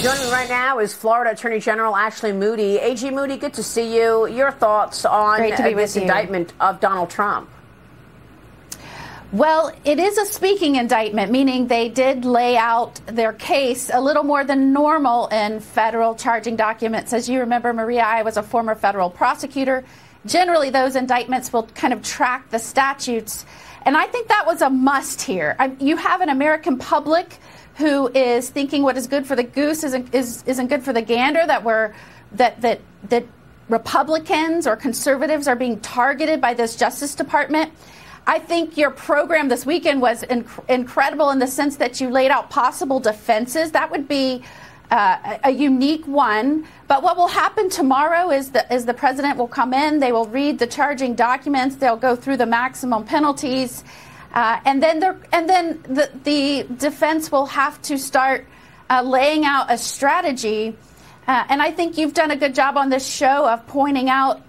Joining me right now is Florida Attorney General Ashley Moody. AG Moody, good to see you. Your thoughts on this indictment of Donald Trump? Well, it is a speaking indictment, meaning they did lay out their case a little more than normal in federal charging documents. As you remember, Maria, I was a former federal prosecutor. Generally, those indictments will kind of track the statutes. And I think that was a must here. You have an American public who is thinking what is good for the goose isn't good for the gander, that Republicans or conservatives are being targeted by this Justice Department. I think your program this weekend was incredible in the sense that you laid out possible defenses. That would be a unique one. But what will happen tomorrow is the president will come in, they will read the charging documents, they'll go through the maximum penalties, and then the defense will have to start laying out a strategy. And I think you've done a good job on this show of pointing out,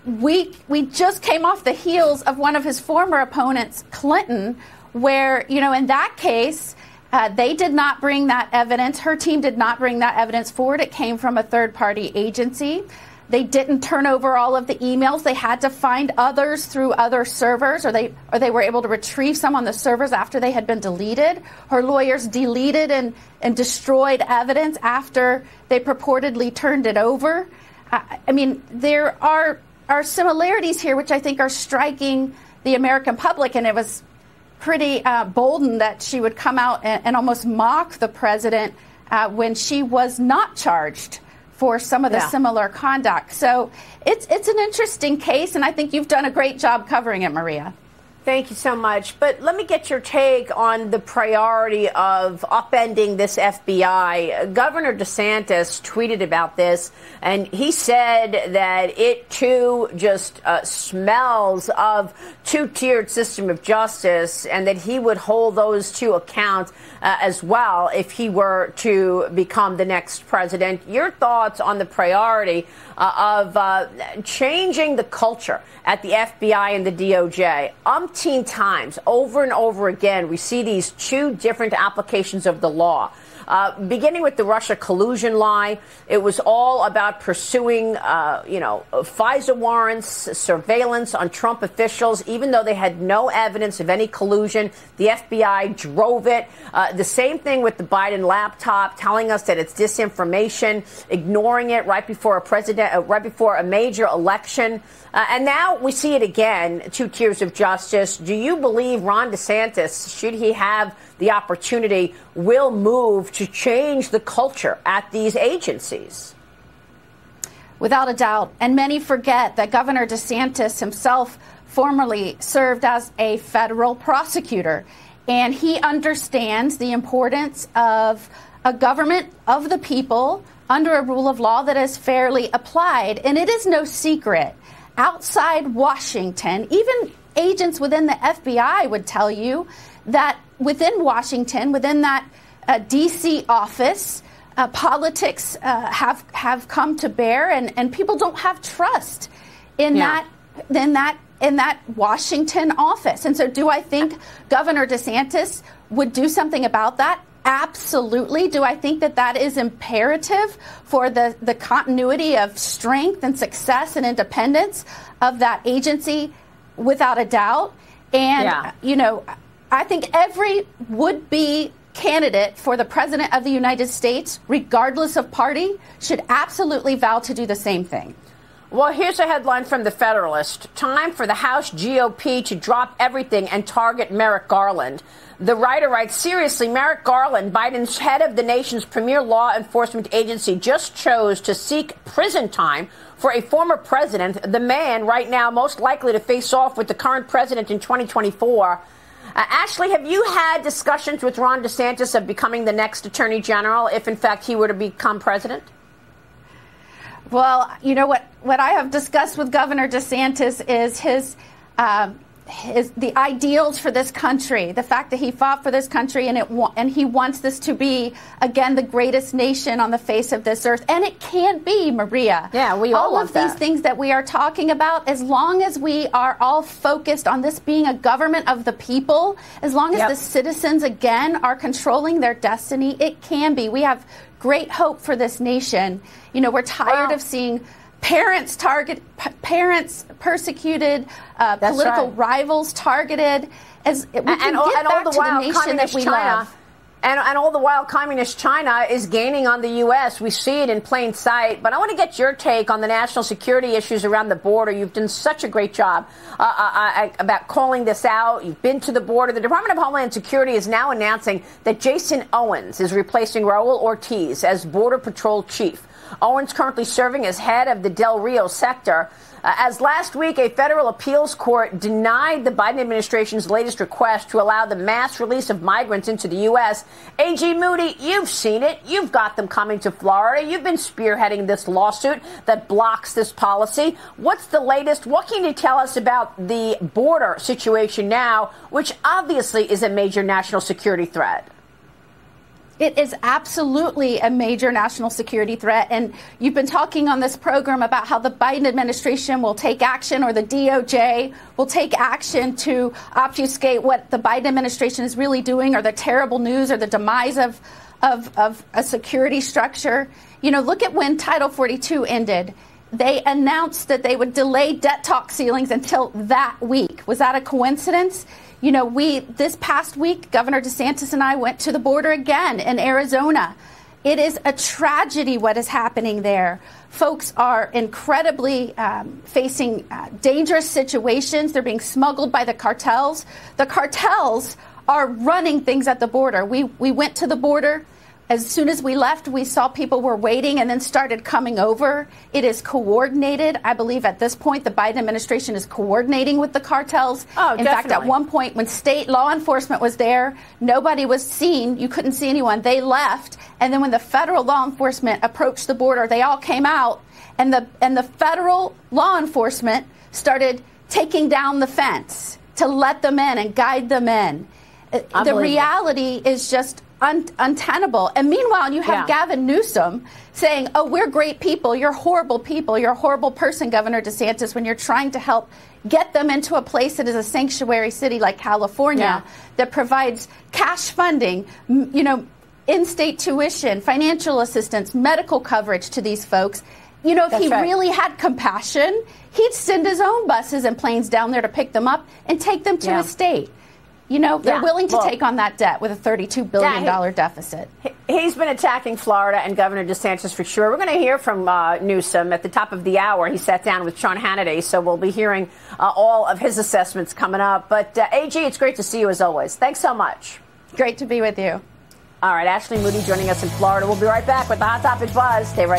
we just came off the heels of one of his former opponents, Clinton, where, in that case, they did not bring that evidence. Her team did not bring that evidence forward. It came from a third-party agency. They didn't turn over all of the emails. They had to find others through other servers, or they were able to retrieve some on the servers after they had been deleted. Her lawyers deleted and destroyed evidence after they purportedly turned it over. I mean, there are similarities here, which I think are striking the American public, and it was pretty bolden that she would come out and almost mock the president when she was not charged for some of the similar conduct. So it's an interesting case, and I think you've done a great job covering it, Maria. Thank you so much. But let me get your take on the priority of upending this FBI. Governor DeSantis tweeted about this, and he said that it, too, just smells of two-tiered system of justice, and that he would hold those to account as well if he were to become the next president. Your thoughts on the priority of changing the culture at the FBI and the DOJ? Umpteen times, over and over again, we see these two different applications of the law. Beginning with the Russia collusion lie, it was all about pursuing, FISA warrants, surveillance on Trump officials, even though they had no evidence of any collusion. The FBI drove it. The same thing with the Biden laptop, telling us that it's disinformation, ignoring it right before a major election. And now we see it again, two tiers of justice. Do you believe Ron DeSantis, should he have the opportunity, will move to change the culture at these agencies? Without a doubt. And many forget that Governor DeSantis himself formerly served as a federal prosecutor. And he understands the importance of a government of the people under a rule of law that is fairly applied. And it is no secret. Outside Washington, even agents within the FBI would tell you that within Washington, within that D.C. office, politics have come to bear, and people don't have trust in that Washington office. And so, do I think Governor DeSantis would do something about that? Absolutely. Do I think that is imperative for the continuity of strength and success and independence of that agency? Without a doubt. And, I think every would-be candidate for the president of the United States, regardless of party, should absolutely vow to do the same thing. Well, here's a headline from The Federalist. Time for the House GOP to drop everything and target Merrick Garland. The writer writes, seriously, Merrick Garland, Biden's head of the nation's premier law enforcement agency, just chose to seek prison time for a former president, the man right now most likely to face off with the current president in 2024. Ashley, have you had discussions with Ron DeSantis of becoming the next attorney general if, in fact, he were to become president? Well, what I have discussed with Governor DeSantis is the ideals for this country, the fact that he fought for this country, and he wants this to be, again, the greatest nation on the face of this earth. And it can be, Maria. Yeah, we all of these things that we are talking about, as long as we are all focused on this being a government of the people, as long as the citizens, again, are controlling their destiny, it can be. We have great hope for this nation. You know, we're tired of seeing parents persecuted, political rivals targeted, as we can get back to the nation that we love. And all the while, communist China is gaining on the U.S. We see it in plain sight. But I want to get your take on the national security issues around the border. You've done such a great job about calling this out. You've been to the border. The Department of Homeland Security is now announcing that Jason Owens is replacing Raul Ortiz as Border Patrol Chief. Owens currently serving as head of the Del Rio sector. As last week, a federal appeals court denied the Biden administration's latest request to allow the mass release of migrants into the U.S. AG Moody, you've seen it. You've got them coming to Florida. You've been spearheading this lawsuit that blocks this policy. What's the latest? What can you tell us about the border situation now, which obviously is a major national security threat? It is absolutely a major national security threat. And you've been talking on this program about how the Biden administration will take action, or the DOJ will take action to obfuscate what the Biden administration is really doing, or the terrible news, or the demise of a security structure. You know, look at when Title 42 ended. They announced that they would delay debt talk ceilings until that week. Was that a coincidence? You know, this past week, Governor DeSantis and I went to the border again in Arizona. It is a tragedy what is happening there. Folks are incredibly facing dangerous situations. They're being smuggled by the cartels. The cartels are running things at the border. We went to the border. As soon as we left, we saw people were waiting and then started coming over. It is coordinated. I believe at this point, the Biden administration is coordinating with the cartels. Oh, in fact, at one point, when state law enforcement was there, nobody was seen. You couldn't see anyone. They left. And then when the federal law enforcement approached the border, they all came out. And the federal law enforcement started taking down the fence to let them in and guide them in. The reality is just untenable. And meanwhile, you have Gavin Newsom saying, oh, we're great people. You're horrible people. You're a horrible person, Governor DeSantis, when you're trying to help get them into a place that is a sanctuary city like California that provides cash funding, you know, in-state tuition, financial assistance, medical coverage to these folks. You know, if he really had compassion, he'd send his own buses and planes down there to pick them up and take them to his state. You know, they're willing to take on that debt with a $32 billion deficit. He's been attacking Florida and Governor DeSantis for sure. We're going to hear from Newsom at the top of the hour. He sat down with Sean Hannity, so we'll be hearing all of his assessments coming up. But, AG, it's great to see you as always. Thanks so much. Great to be with you. All right, Ashley Moody joining us in Florida. We'll be right back with the Hot Topic Buzz. Stay right